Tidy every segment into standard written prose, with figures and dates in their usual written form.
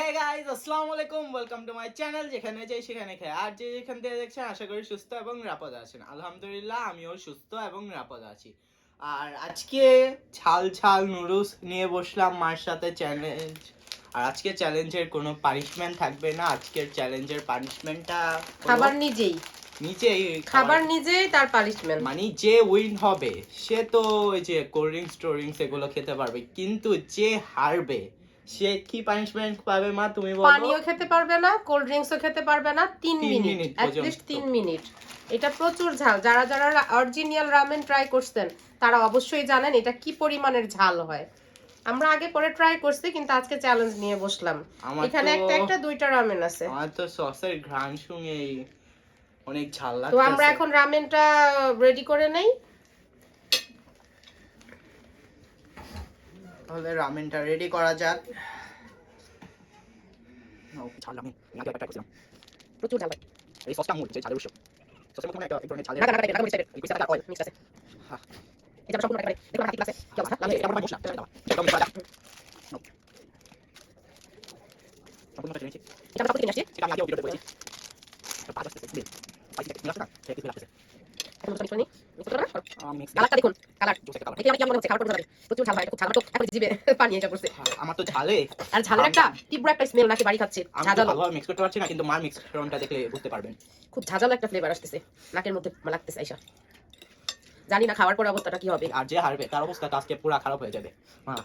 Hey guys, আসসালামু আলাইকুম, welcome to my channel. যেখানে যাই সেখানে খাই, আর যে যেখান থেকে দেখছেন আশা করি সুস্থ এবং নিরাপদ আছেন। আলহামদুলিল্লাহ, আমিও সুস্থ এবং নিরাপদ আছি। আর আজকে ঝাল ঝাল নুডলস নিয়ে বসলাম মার সাথে চ্যালেঞ্জ। আর আজকে চ্যালেঞ্জের কোনো পানিশমেন্ট থাকবে না। আজকের চ্যালেঞ্জের পানিশমেন্টটা খাবার নিজেই খাবার নিজেই তার পানিশমেন্ট। মানে যে উইন হবে সে তো ওই যে কোল্ড ড্রিঙ্কস এগুলো খেতে পারবে, কিন্তু যে হারবে সে কি পানিশমেন্ট পাবে মা তুমি বলো? পানিও খেতে পারবে না, কোল্ড ড্রিঙ্কসও খেতে পারবে না 3 মিনিট, অ্যাট লিস্ট 3 মিনিট। এটা প্রচুর ঝাল। যারা যারা অরিজিনাল রামেন ট্রাই করছেন তারা অবশ্যই জানেন এটা কি পরিমাণের ঝাল হয়। আমরা আগে পরে ট্রাই করছি, কিন্তু আজকে চ্যালেঞ্জ নিয়ে বসলাম। এখানে একটা দুইটা রামেন আছে। আমার তো সসের ঘ্রাণ শুনে অনেক ঝাল লাগছে। তো আমরা এখন রামেনটা রেডি করে নেই। তাহলে রামেনটা রেডি করা যাক। ঝাল রামেন আগে ট্রাই করছিলাম, প্রচুর ঝাল। এই সসটা মূল যে ঝালের উৎস। সসের মধ্যে একটা ধরনের ঝালের লাগা অয়েল মিক্স আছে। হ্যাঁ, এটা সম্পূর্ণ একেবারে দেখো হাতে আছে। কি অবস্থা? এটা আমার মশলা সেটা দাও, সেটা আমি দাও। সম্পূর্ণ কেটে নিয়েছি। এটা আমরা কতদিন আসছি? এটা আমি আগেও ভিডিওতে বলেছি। পাঁচ আসছে দিন পাঁচ থেকে মিলাস না ঠিক আছে লাগছে। এখন মিক্স করে নি। মিক্স করে না? মিক্স কালারটা দেখুন, কালার জোসে কালার। এটা কি মনে হচ্ছে? কালার করতে প্রচুর ঝাল হয়, খুব ঝাল। তো এখন জিভে পানি এসে পড়ছে। আমার তো ঝালে আর ঝালের একটা তীব্র একটা স্মেল নাকি বাড়ি খাচ্ছে। ঝাঁঝালো। ভালোভাবে মিক্স করতে পারছি না, কিন্তু মার মিক্স করনটা দেখলে বুঝতে পারবেন। খুব ঝাঁঝালো একটা ফ্লেভার আসতেছে, নাকের মধ্যে লাগতেছে আইসা। জানি না খাওয়ার পর অবস্থাটা কি হবে। আর যে হারবে তার অবস্থা আজকে পুরো খারাপ হয়ে যাবে।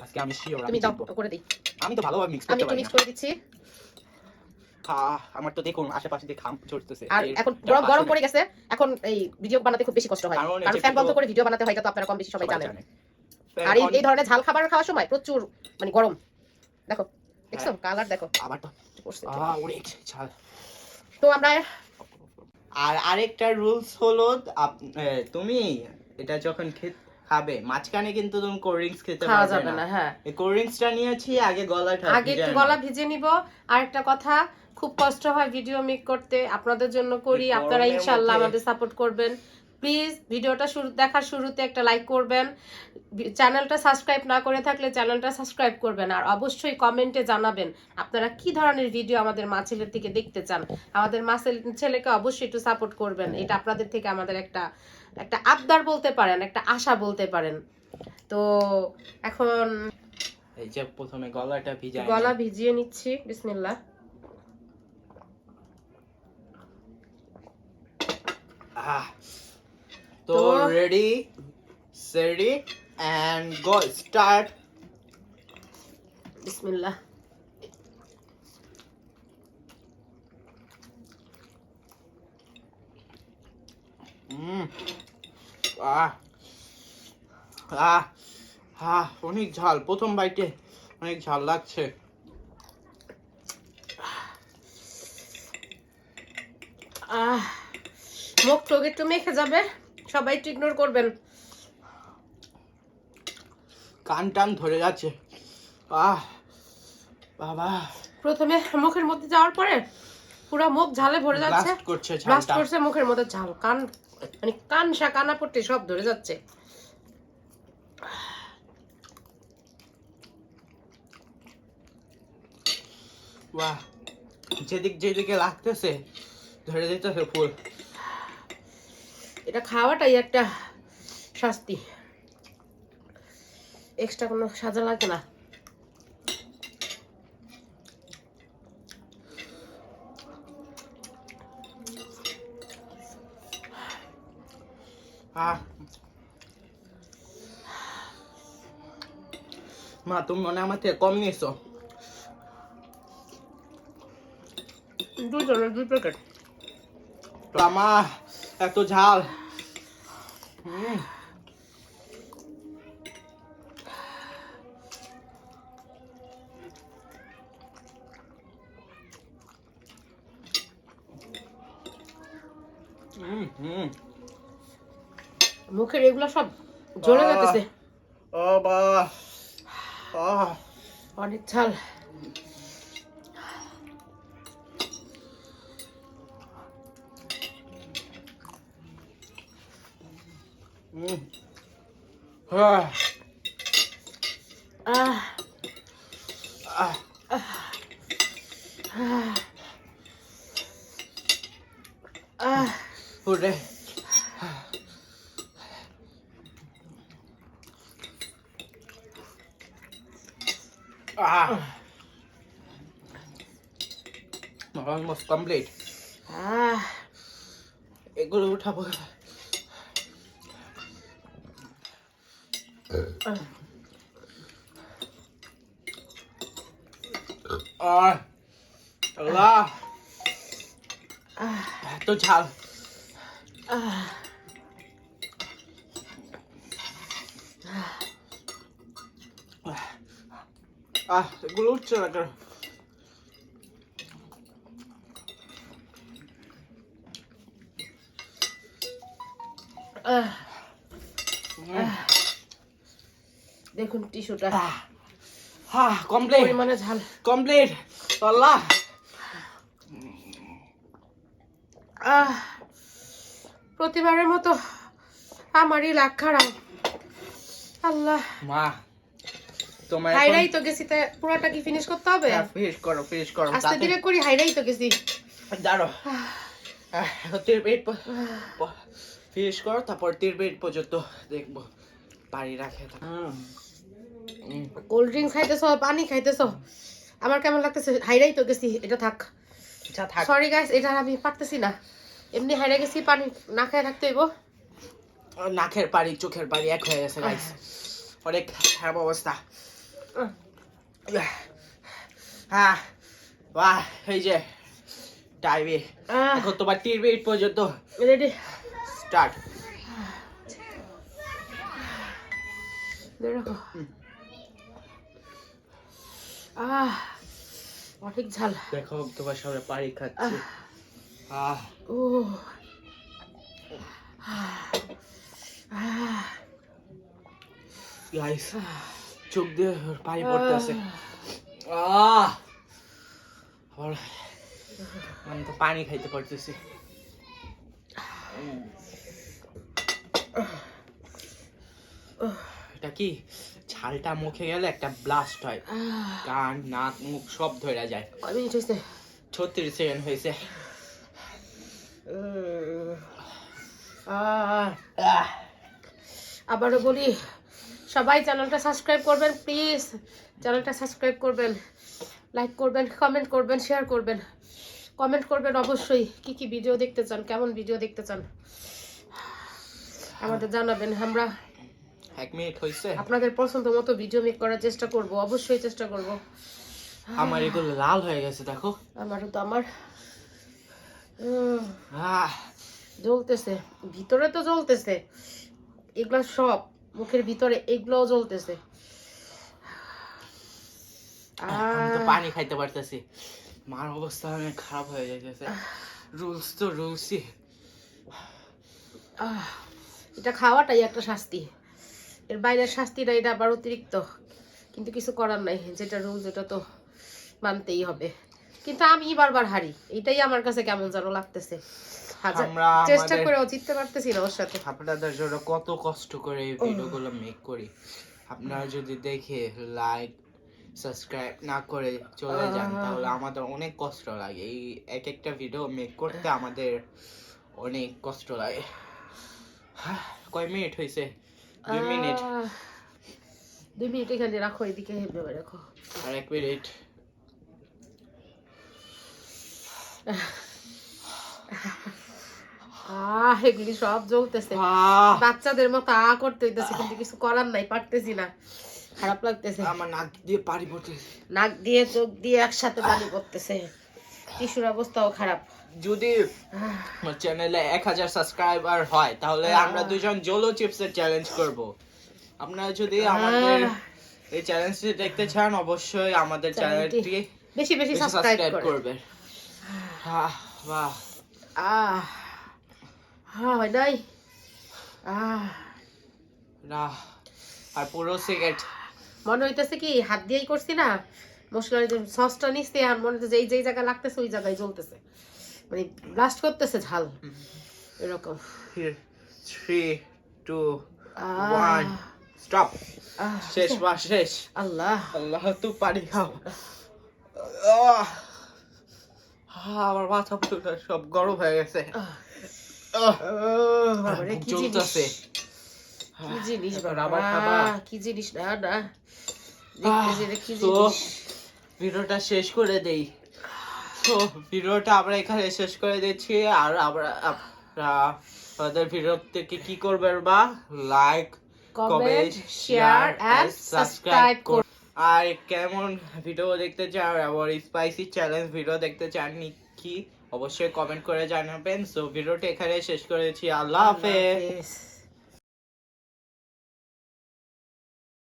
আজকে আমি শিওর তুমি দাও করে দেই। আমি তো ভালোভাবে মিক্স আমি করতে একটু পারি মিক্স না। করে দিচ্ছি। আমার তো দেখুন আশেপাশে দিয়ে ঘাম ঝরতেছে। আর এখন গরম পড়ে গেছে। এখন এই ভিডিও বানাতে খুব বেশি কষ্ট হয়, কারণ ফ্যান বন্ধ করে ভিডিও বানাতে হয়। এটা তো আপনারা কম বেশি সবাই জানেন। আর এই ধরনের ঝাল খাবার খাওয়ার সময় প্রচুর মানে গরম। দেখো, দেখছো কালার দেখো। আবার তো অনেক ঝাল। তো আমরা আর আরেকটা রুলস হলো, তুমি এটা যখন খাবে মাঝখানে কিন্তু তুমি কোল্ড ড্রিঙ্কস খেতে পারবে না। হ্যাঁ, এই কোল্ড ড্রিঙ্কসটা নিয়েছি আগে আগে একটু গলা ভিজে নিব। আর একটা কথা, খুব কষ্ট হয় ভিডিও মেক করতে, আপনাদের জন্য করি। আপনারা ইনশাআল্লাহ আমাদের সাপোর্ট করবেন। প্লিজ ভিডিওটা দেখার শুরুতে একটা লাইক করবেন। চ্যানেলটা সাবস্ক্রাইব না করে থাকলে চ্যানেলটা সাবস্ক্রাইব করবেন। আর অবশ্যই কমেন্টে জানাবেন আপনারা কি ধরনের ভিডিও আমাদের মা ছেলের থেকে দেখতে চান। আমাদের মা ছেলেকে অবশ্যই একটু সাপোর্ট করবেন। এটা আপনাদের থেকে আমাদের একটা আবদার বলতে পারেন, একটা আশা বলতে পারেন। তো এখন এই যে প্রথমে গলা ভিজিয়ে নিচ্ছি। বিসমিল্লাহ। তো ready steady and go start. বিসমিল্লাহ। অনেক ঝাল। প্রথম বাইটে অনেক ঝাল লাগছে। মুখ টুক একটু মেখে যাবে, সবাই একটু ইগনোর করবেন। কান টান ধরে যাচ্ছে। বাবা, প্রথমে মুখের মধ্যে যাওয়ার পরে পুরো মুখ ঝালে ভরে যাচ্ছে, ব্লাস্ট করছে মুখের মধ্যে ঝাল। কান মানে কানা পট্টি সব ধরে যাচ্ছে। বাহ, যেদিকে লাগতেছে ধরে যেতেছে ফুল। এটা খাওয়াটাই একটা শাস্তি, এক্সট্রা কোনো সাজা লাগে না। মা তুমি মনে আমার থেকে কম নিয়েছো। দুই প্যাকেট। আমার এত ঝাল। মুখের এগুলো সব জ্বলে যেতেছে। অনেক ঝাল। Hurre. Almost complete. এগুলো উঠাবো। আল্লাহ, এত ঝাল। এগুলো উঠছে না কেন? দেখুন টিস্যুটা কমপ্লিট, পরিমাণে ঝাল। কমপ্লিট। আল্লাহ, প্রতিবারের মতো আমারই লাখ খারাপ। আল্লাহ, মা তোমার হাইরাই তো গেছি, তা পুরোটা কি ফিনিশ করতে হবে? ফিনিশ করো, ফিনিশ করো। আস্তে ধীরে করি, হাইরাই তো গেছি। দাঁড়ো, 3 ফিনিশ করো, তারপর 3 পর্যন্ত দেখবো পারি রাখে। কোল্ড ড্রিঙ্কস খাইতেছো, পানি খাইতেছো, আমার কেমন লাগতেছে? হাইরাই তো গেছি, এটা থাক। সরি গাইস, এটা আমি পারতেছি না। এমনি হাইরা গেছি, পানি না খায় থাকতে হইব। নাকের পানি চোখের পানি এক হয়ে গেছে গাইস, অনেক খারাপ অবস্থা। বাহ, এই যে টাইমে এখন তোমার 3 পর্যন্ত রেডি, স্টার্ট। দেখো অনেক ঝাল। দেখো তোমার সামনে পানি খাচ্ছি। ও গাইস, চোখ দিয়ে পানি পড়তেছে। আমি তো পানি খাইতে পারতেছি। এটা কি ঝালটা মুখে গেলে একটা ব্লাস্ট হয়, কান নাক মুখ সব ধরে যায়। 36 সেকেন্ড হয়েছে। আবারও বলি, সবাই চ্যানেলটা সাবস্ক্রাইব করবেন প্লিজ। চ্যানেলটা সাবস্ক্রাইব করবেন, লাইক করবেন, কমেন্ট করবেন, শেয়ার করবেন। কমেন্ট করবেন অবশ্যই কি কি ভিডিও দেখতে চান, কেমন ভিডিও দেখতে চান আমাদের জানাবেন। আমরা 1 মিনিট হয়েছে, আপনাদের পছন্দ মতো ভিডিও মেক করার চেষ্টা করব, অবশ্যই চেষ্টা করব। আমার এগুলো লাল হয়ে গেছে দেখো। আমারও তো, আমার জ্বলতেছে, ভিতরে তো জ্বলতেছে, এগুলা সব মুখের ভিতরে, এগুলোও জ্বলতেছে। আমি তো পানি খাইতে পারতেছি, মার অবস্থা অনেক খারাপ হয়ে যাইতেছে। রুলস তো রুলসই। এটা খাওয়াটাই একটা শাস্তি, এর বাইরের শাস্তিটা এটা আবার অতিরিক্ত, কিন্তু কিছু করার নাই। যেটা রুলস এটা তো মানতেই হবে। কিন্তু আমি বারবার হারি, এটাই আমার কাছে কেমন যেন লাগতেছে। চেষ্টা করেও জিততে পারতেছি না ওর সাথে। আপনাদের জন্য কত কষ্ট করে এই ভিডিওগুলো মেক করি, আপনারা যদি দেখে লাইক সাবস্ক্রাইব না করে চলে যান তাহলে আমাদের অনেক কষ্ট লাগে। এই এক একটা ভিডিও মেক করতে আমাদের অনেক কষ্ট লাগে। কয় মিনিট হয়েছে? 2 মিনিট। 2 মিনিট এখানে রাখো, এদিকে হেবে রাখো। আর 1 মিনিট। এগুলি সব জ্বলতেছে, বাচ্চাদের মতো করতে হইতেছে, কিন্তু কিছু করার নাই, পারতেছি না, খারাপ লাগতেছে। আমার নাক দিয়ে পানি পড়তেছে, নাক দিয়ে চোখ দিয়ে একসাথে পানি পড়তেছে, টিস্যুর অবস্থাও খারাপ। যদি আমার চ্যানেলে 1000 সাবস্ক্রাইবার হয় তাহলে আমরা দুজন জোলো চিপসের চ্যালেঞ্জ করব। আপনারা যদি আমাদের এই চ্যালেঞ্জটি দেখতে চান অবশ্যই আমাদের চ্যানেলটি বেশি বেশি সাবস্ক্রাইব করবেন। বাহ, হয় নাই। আর পুরো সিগারেট মনে হইতেছে কি হাত দিয়েই করছি না, মশলার যে সসটা নিচ্ছে, আর মনে হচ্ছে যেই জায়গায় লাগতেছে ওই জায়গায় জ্বলতেছে, মানে ব্লাস্ট করতেছে ঝাল এরকম। 3 2 1 স্টপ। শেষ বা শেষ। আল্লাহ আল্লাহ, তুই পানি খাও। আমার মাথা পুরো সব গরম হয়ে গেছে। বাবারে, বুক কি জ্বলতেছে। কি জিনিস বাবা, আবার খাবা? কি জিনিস না না দেখতেছি এটা কি তো জিনিস। ভিডিওটা শেষ করে দেই। তো ভিডিওটা আমরা এখানে শেষ করে দিচ্ছি। আর আমরা আমাদের ভিডিও থেকে কি করবেন বা like, comment, share and subscribe করুন। আর কেমন ভিডিও দেখতে চান এবং স্পাইসি চ্যালেঞ্জ ভিডিও দেখতে চান কি অবশ্যই কমেন্ট করে জানাবেন। সো ভিডিওটা এখানে শেষ করেছি। আল্লাহ হাফেজ।